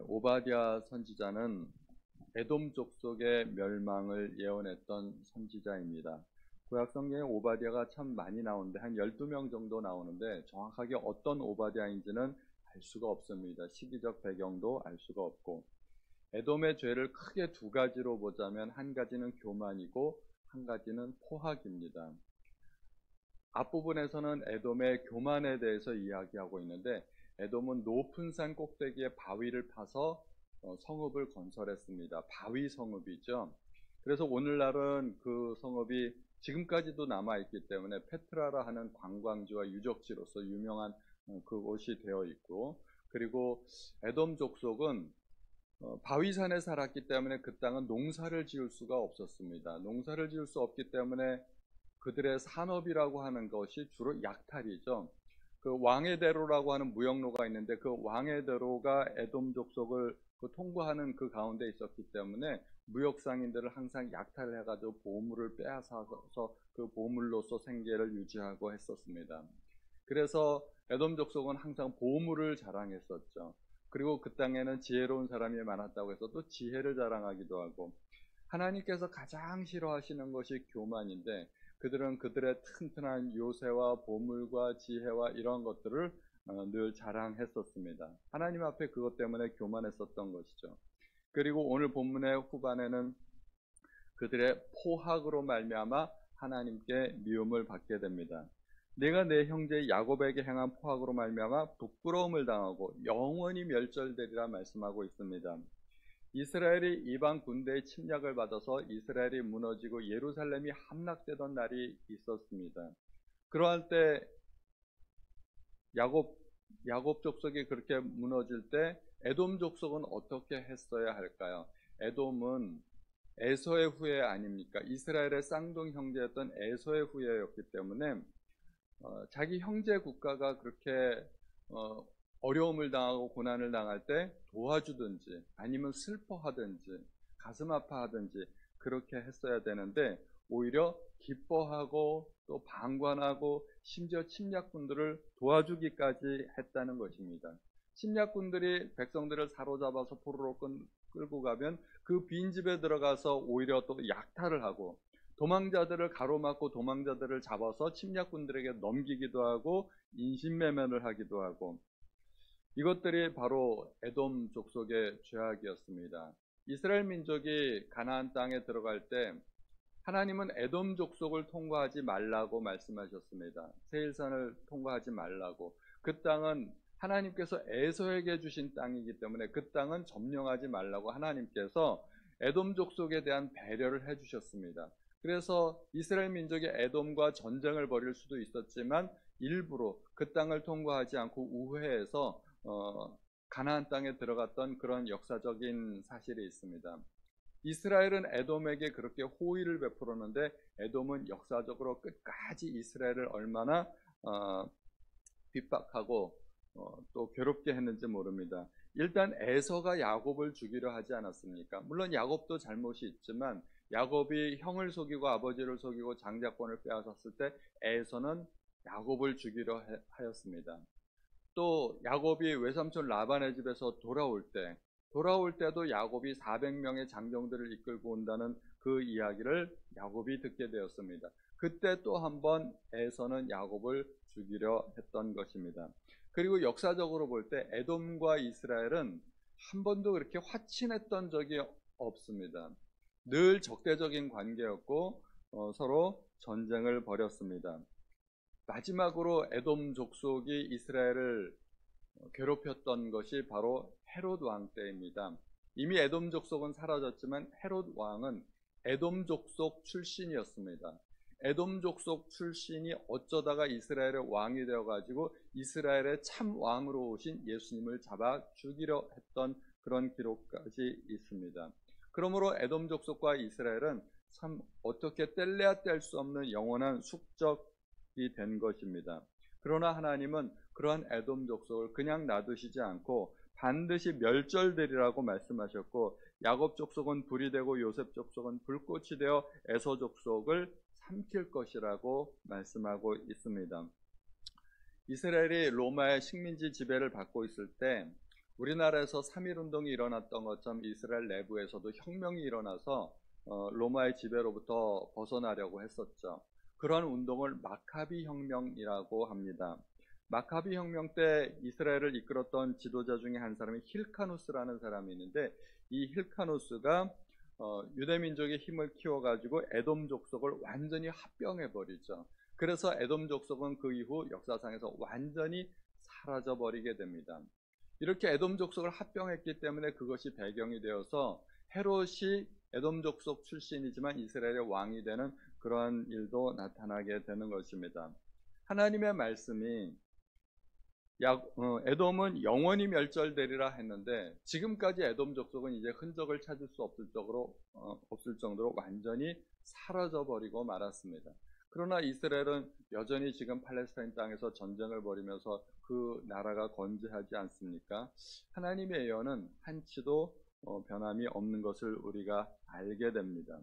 오바댜 선지자는 에돔 족속의 멸망을 예언했던 선지자입니다. 구약 성경에 오바댜가 참 많이 나오는데 한 12명 정도 나오는데 정확하게 어떤 오바댜인지는 알 수가 없습니다. 시기적 배경도 알 수가 없고, 에돔의 죄를 크게 두 가지로 보자면 한 가지는 교만이고 한 가지는 포학입니다. 앞부분에서는 에돔의 교만에 대해서 이야기하고 있는데, 에돔은 높은 산 꼭대기에 바위를 파서 성읍을 건설했습니다. 바위 성읍이죠. 그래서 오늘날은 그 성읍이 지금까지도 남아있기 때문에 페트라라 하는 관광지와 유적지로서 유명한 그곳이 되어 있고, 그리고 에돔 족속은 바위산에 살았기 때문에 그 땅은 농사를 지을 수가 없었습니다. 농사를 지을 수 없기 때문에 그들의 산업이라고 하는 것이 주로 약탈이죠. 그 왕의 대로라고 하는 무역로가 있는데 그 왕의 대로가 에돔 족속을 통과하는 그 가운데 있었기 때문에 무역상인들을 항상 약탈을 해가지고 보물을 빼앗아서 그 보물로서 생계를 유지하고 했었습니다. 그래서 에돔 족속은 항상 보물을 자랑했었죠. 그리고 그 땅에는 지혜로운 사람이 많았다고 해서 또 지혜를 자랑하기도 하고, 하나님께서 가장 싫어하시는 것이 교만인데 그들은 그들의 튼튼한 요새와 보물과 지혜와 이런 것들을 늘 자랑했었습니다. 하나님 앞에 그것 때문에 교만했었던 것이죠. 그리고 오늘 본문의 후반에는 그들의 포학으로 말미암아 하나님께 미움을 받게 됩니다. 내가 내 형제 야곱에게 행한 포학으로 말미암아 부끄러움을 당하고 영원히 멸절되리라 말씀하고 있습니다. 이스라엘이 이방 군대의 침략을 받아서 이스라엘이 무너지고 예루살렘이 함락되던 날이 있었습니다. 그러할 때 야곱 족속이 그렇게 무너질 때 에돔 족속은 어떻게 했어야 할까요? 에돔은 에서의 후예 아닙니까? 이스라엘의 쌍둥이 형제였던 에서의 후예였기 때문에 자기 형제 국가가 그렇게 어려움을 당하고 고난을 당할 때 도와주든지 아니면 슬퍼하든지 가슴 아파하든지 그렇게 했어야 되는데 오히려 기뻐하고 또 방관하고 심지어 침략군들을 도와주기까지 했다는 것입니다. 침략군들이 백성들을 사로잡아서 포로로 끌고 가면 그 빈집에 들어가서 오히려 또 약탈을 하고 도망자들을 가로막고 도망자들을 잡아서 침략군들에게 넘기기도 하고 인신매매를 하기도 하고, 이것들이 바로 에돔 족속의 죄악이었습니다. 이스라엘 민족이 가나안 땅에 들어갈 때 하나님은 에돔 족속을 통과하지 말라고 말씀하셨습니다. 세일산을 통과하지 말라고. 그 땅은 하나님께서 에서에게 주신 땅이기 때문에 그 땅은 점령하지 말라고 하나님께서 에돔 족속에 대한 배려를 해주셨습니다. 그래서 이스라엘 민족이 에돔과 전쟁을 벌일 수도 있었지만 일부러 그 땅을 통과하지 않고 우회해서 가나안 땅에 들어갔던 그런 역사적인 사실이 있습니다. 이스라엘은 에돔에게 그렇게 호의를 베풀었는데 에돔은 역사적으로 끝까지 이스라엘을 얼마나 핍박하고 또 괴롭게 했는지 모릅니다. 일단 에서가 야곱을 죽이려 하지 않았습니까? 물론 야곱도 잘못이 있지만 야곱이 형을 속이고 아버지를 속이고 장자권을 빼앗았을 때 에서는 야곱을 죽이려 하였습니다. 또 야곱이 외삼촌 라반의 집에서 돌아올 때도 야곱이 400명의 장정들을 이끌고 온다는 그 이야기를 야곱이 듣게 되었습니다. 그때 또 한 번 에서는 야곱을 죽이려 했던 것입니다. 그리고 역사적으로 볼 때 에돔과 이스라엘은 한 번도 그렇게 화친했던 적이 없습니다. 늘 적대적인 관계였고 서로 전쟁을 벌였습니다. 마지막으로 에돔 족속이 이스라엘을 괴롭혔던 것이 바로 헤롯 왕 때입니다. 이미 에돔 족속은 사라졌지만 헤롯 왕은 에돔 족속 출신이었습니다. 에돔 족속 출신이 어쩌다가 이스라엘의 왕이 되어가지고 이스라엘의 참 왕으로 오신 예수님을 잡아 죽이려 했던 그런 기록까지 있습니다. 그러므로 에돔 족속과 이스라엘은 참 어떻게 뗄래야 뗄 수 없는 영원한 숙적이 된 것입니다. 그러나 하나님은 그러한 에돔 족속을 그냥 놔두시지 않고 반드시 멸절되리라고 말씀하셨고, 야곱 족속은 불이 되고 요셉 족속은 불꽃이 되어 에서 족속을 삼킬 것이라고 말씀하고 있습니다. 이스라엘이 로마의 식민지 지배를 받고 있을 때 우리나라에서 3.1운동이 일어났던 것처럼 이스라엘 내부에서도 혁명이 일어나서 로마의 지배로부터 벗어나려고 했었죠. 그런 운동을 마카비 혁명이라고 합니다. 마카비 혁명 때 이스라엘을 이끌었던 지도자 중에 한 사람이 힐카누스라는 사람이 있는데, 이 힐카누스가 유대민족의 힘을 키워가지고 에돔 족속을 완전히 합병해버리죠. 그래서 에돔 족속은 그 이후 역사상에서 완전히 사라져버리게 됩니다. 이렇게 에돔 족속을 합병했기 때문에 그것이 배경이 되어서 헤롯이 에돔 족속 출신이지만 이스라엘의 왕이 되는 그러한 일도 나타나게 되는 것입니다. 하나님의 말씀이 에돔은 영원히 멸절되리라 했는데, 지금까지 에돔 족속은 이제 흔적을 찾을 수 없을 정도로 완전히 사라져버리고 말았습니다. 그러나 이스라엘은 여전히 지금 팔레스타인 땅에서 전쟁을 벌이면서 그 나라가 건재하지 않습니까? 하나님의 예언은 한치도 변함이 없는 것을 우리가 알게 됩니다.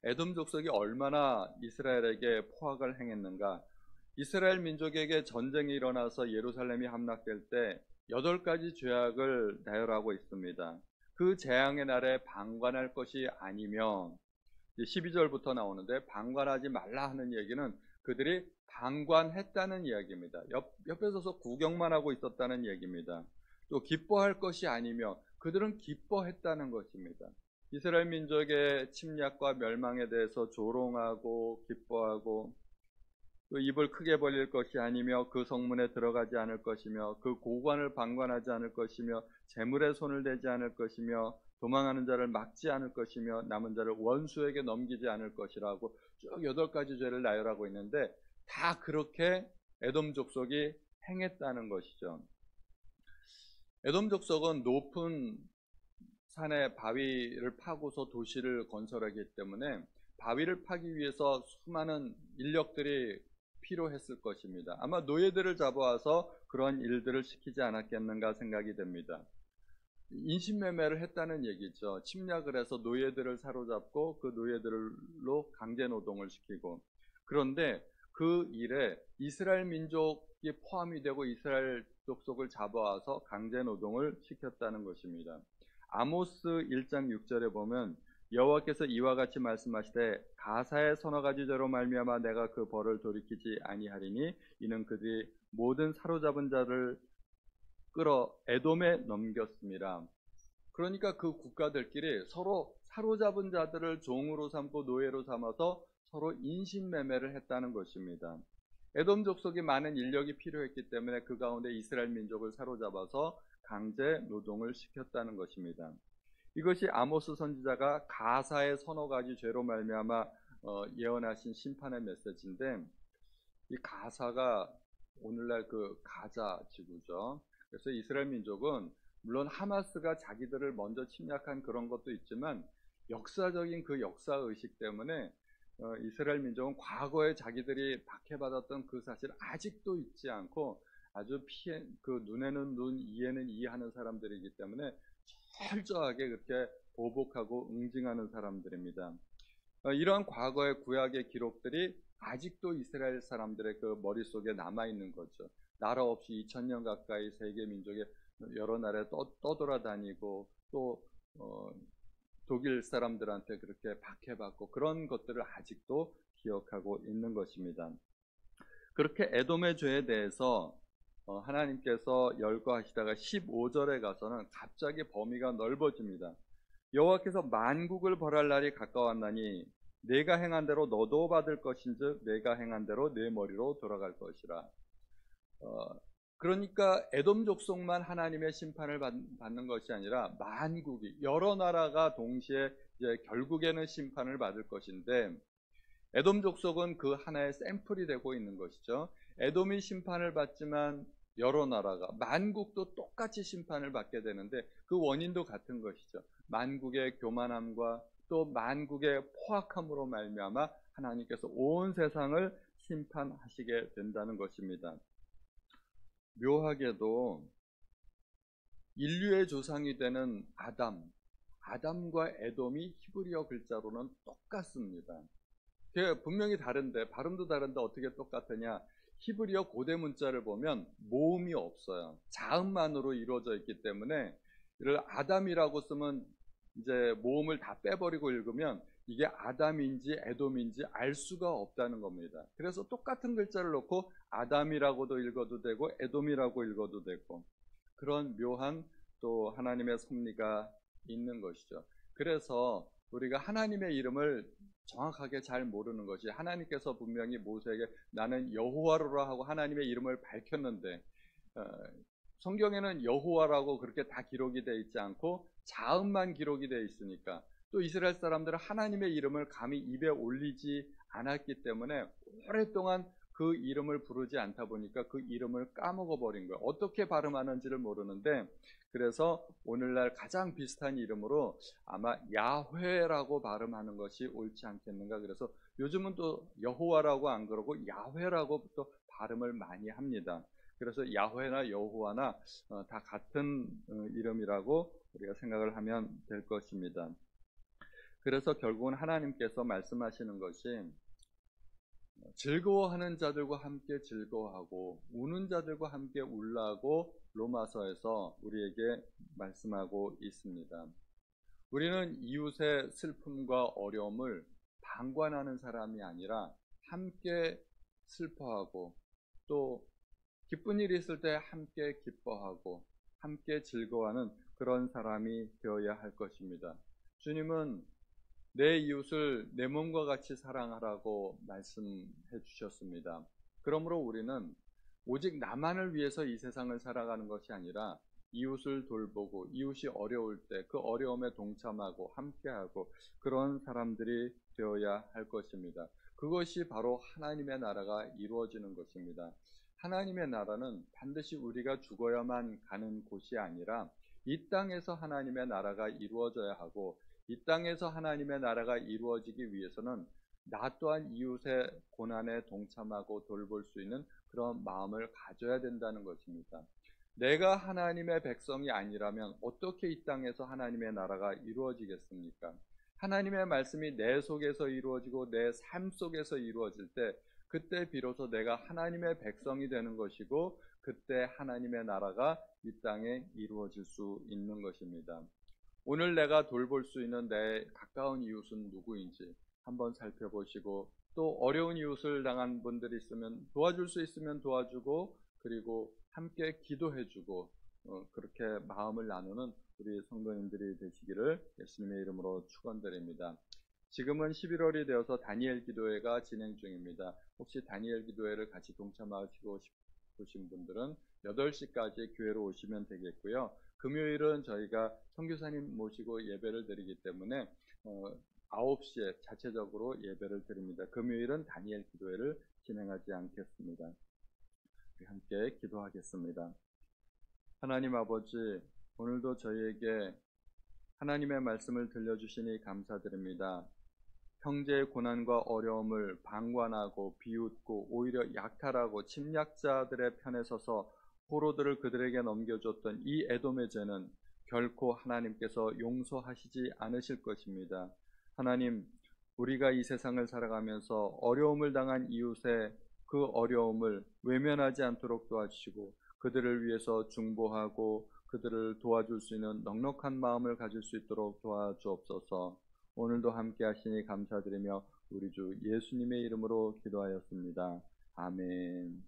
에돔 족속이 얼마나 이스라엘에게 포악을 행했는가? 이스라엘 민족에게 전쟁이 일어나서 예루살렘이 함락될 때 8가지 죄악을 나열하고 있습니다. 그 재앙의 날에 방관할 것이 아니며, 12절부터 나오는데, 방관하지 말라 하는 얘기는 그들이 방관했다는 이야기입니다. 옆에 서서 구경만 하고 있었다는 얘기입니다. 또 기뻐할 것이 아니며, 그들은 기뻐했다는 것입니다. 이스라엘 민족의 침략과 멸망에 대해서 조롱하고 기뻐하고, 또 입을 크게 벌릴 것이 아니며 그 성문에 들어가지 않을 것이며 그 고관을 방관하지 않을 것이며 재물에 손을 대지 않을 것이며 도망하는 자를 막지 않을 것이며 남은 자를 원수에게 넘기지 않을 것이라고 쭉 8가지 죄를 나열하고 있는데, 다 그렇게 에돔 족속이 행했다는 것이죠. 에돔 족속은 높은 산에 바위를 파고서 도시를 건설하기 때문에 바위를 파기 위해서 수많은 인력들이 필요했을 것입니다. 아마 노예들을 잡아와서 그런 일들을 시키지 않았겠는가 생각이 됩니다. 인신매매를 했다는 얘기죠. 침략을 해서 노예들을 사로잡고 그 노예들로 강제노동을 시키고, 그런데 그 일에 이스라엘 민족이 포함이 되고 이스라엘 족속을 잡아와서 강제노동을 시켰다는 것입니다. 아모스 1장 6절에 보면 여호와께서 이와 같이 말씀하시되 가사의 서너 가지 죄로 말미암아 내가 그 벌을 돌이키지 아니하리니 이는 그들이 모든 사로잡은 자를 끌어 에돔에 넘겼습니다. 그러니까 그 국가들끼리 서로 사로잡은 자들을 종으로 삼고 노예로 삼아서 서로 인신매매를 했다는 것입니다. 에돔 족속이 많은 인력이 필요했기 때문에 그 가운데 이스라엘 민족을 사로잡아서 강제 노동을 시켰다는 것입니다. 이것이 아모스 선지자가 가사의 서너 가지 죄로 말미암아 예언하신 심판의 메시지인데, 이 가사가 오늘날 그 가자 지구죠. 그래서 이스라엘 민족은 물론 하마스가 자기들을 먼저 침략한 그런 것도 있지만 역사적인 그 역사의식 때문에 이스라엘 민족은 과거에 자기들이 박해받았던 그 사실 아직도 잊지 않고 아주 그 눈에는 눈, 이에는 이해하는 사람들이기 때문에 철저하게 그렇게 보복하고 응징하는 사람들입니다. 이러한 과거의 구약의 기록들이 아직도 이스라엘 사람들의 그 머릿속에 남아있는 거죠. 나라 없이 2000년 가까이 세계 민족의 여러 나라에 떠돌아다니고 또 독일 사람들한테 그렇게 박해받고 그런 것들을 아직도 기억하고 있는 것입니다. 그렇게 에돔의 죄에 대해서 하나님께서 열거하시다가 15절에 가서는 갑자기 범위가 넓어집니다. 여호와께서 만국을 벌할 날이 가까웠나니 내가 행한 대로 너도 받을 것인즉 내가 행한 대로 내 머리로 돌아갈 것이라. 그러니까 에돔 족속만 하나님의 심판을 받는 것이 아니라 만국이, 여러 나라가 동시에 이제 결국에는 심판을 받을 것인데, 에돔 족속은 그 하나의 샘플이 되고 있는 것이죠. 에돔이 심판을 받지만 여러 나라가, 만국도 똑같이 심판을 받게 되는데 그 원인도 같은 것이죠. 만국의 교만함과 또 만국의 포악함으로 말미암아 하나님께서 온 세상을 심판하시게 된다는 것입니다. 묘하게도 인류의 조상이 되는 아담과 에돔이 히브리어 글자로는 똑같습니다. 분명히 다른데, 발음도 다른데 어떻게 똑같으냐? 히브리어 고대 문자를 보면 모음이 없어요. 자음만으로 이루어져 있기 때문에 이를 아담이라고 쓰면 이제 모음을 다 빼버리고 읽으면 이게 아담인지 에돔인지 알 수가 없다는 겁니다. 그래서 똑같은 글자를 놓고 아담이라고도 읽어도 되고 에돔이라고 읽어도 되고 그런 묘한 또 하나님의 섭리가 있는 것이죠. 그래서 우리가 하나님의 이름을 정확하게 잘 모르는 것이, 하나님께서 분명히 모세에게 나는 여호와로라 하고 하나님의 이름을 밝혔는데 성경에는 여호와라고 그렇게 다 기록이 되어 있지 않고 자음만 기록이 되어 있으니까, 또 이스라엘 사람들은 하나님의 이름을 감히 입에 올리지 않았기 때문에 오랫동안 그 이름을 부르지 않다 보니까 그 이름을 까먹어 버린 거예요. 어떻게 발음하는지를 모르는데, 그래서 오늘날 가장 비슷한 이름으로 아마 야훼라고 발음하는 것이 옳지 않겠는가. 그래서 요즘은 또 여호와라고 안 그러고 야훼라고 또 발음을 많이 합니다. 그래서 야훼나 여호와나 다 같은 이름이라고 우리가 생각을 하면 될 것입니다. 그래서 결국은 하나님께서 말씀하시는 것이 즐거워하는 자들과 함께 즐거워하고 우는 자들과 함께 울라고 로마서에서 우리에게 말씀하고 있습니다. 우리는 이웃의 슬픔과 어려움을 방관하는 사람이 아니라 함께 슬퍼하고 또 기쁜 일이 있을 때 함께 기뻐하고 함께 즐거워하는 그런 사람이 되어야 할 것입니다. 주님은 내 이웃을 내 몸과 같이 사랑하라고 말씀해 주셨습니다. 그러므로 우리는 오직 나만을 위해서 이 세상을 살아가는 것이 아니라 이웃을 돌보고 이웃이 어려울 때 그 어려움에 동참하고 함께하고 그런 사람들이 되어야 할 것입니다. 그것이 바로 하나님의 나라가 이루어지는 것입니다. 하나님의 나라는 반드시 우리가 죽어야만 가는 곳이 아니라 이 땅에서 하나님의 나라가 이루어져야 하고, 이 땅에서 하나님의 나라가 이루어지기 위해서는 나 또한 이웃의 고난에 동참하고 돌볼 수 있는 그런 마음을 가져야 된다는 것입니다. 내가 하나님의 백성이 아니라면 어떻게 이 땅에서 하나님의 나라가 이루어지겠습니까? 하나님의 말씀이 내 속에서 이루어지고 내 삶 속에서 이루어질 때 그때 비로소 내가 하나님의 백성이 되는 것이고, 그때 하나님의 나라가 이 땅에 이루어질 수 있는 것입니다. 오늘 내가 돌볼 수 있는 내 가까운 이웃은 누구인지 한번 살펴보시고, 또 어려운 이웃을 당한 분들이 있으면 도와줄 수 있으면 도와주고, 그리고 함께 기도해주고 그렇게 마음을 나누는 우리 성도님들이 되시기를 예수님의 이름으로 축원드립니다. 지금은 11월이 되어서 다니엘 기도회가 진행 중입니다. 혹시 다니엘 기도회를 같이 동참하시고 싶으신 분들은 8시까지 교회로 오시면 되겠고요. 금요일은 저희가 선교사님 모시고 예배를 드리기 때문에 9시에 자체적으로 예배를 드립니다. 금요일은 다니엘 기도회를 진행하지 않겠습니다. 우리 함께 기도하겠습니다. 하나님 아버지, 오늘도 저희에게 하나님의 말씀을 들려주시니 감사드립니다. 형제의 고난과 어려움을 방관하고 비웃고 오히려 약탈하고 침략자들의 편에 서서 포로들을 그들에게 넘겨줬던 이 에돔의 죄는 결코 하나님께서 용서하시지 않으실 것입니다. 하나님, 우리가 이 세상을 살아가면서 어려움을 당한 이웃의 그 어려움을 외면하지 않도록 도와주시고, 그들을 위해서 중보하고 그들을 도와줄 수 있는 넉넉한 마음을 가질 수 있도록 도와주옵소서. 오늘도 함께 하시니 감사드리며 우리 주 예수님의 이름으로 기도하였습니다. 아멘.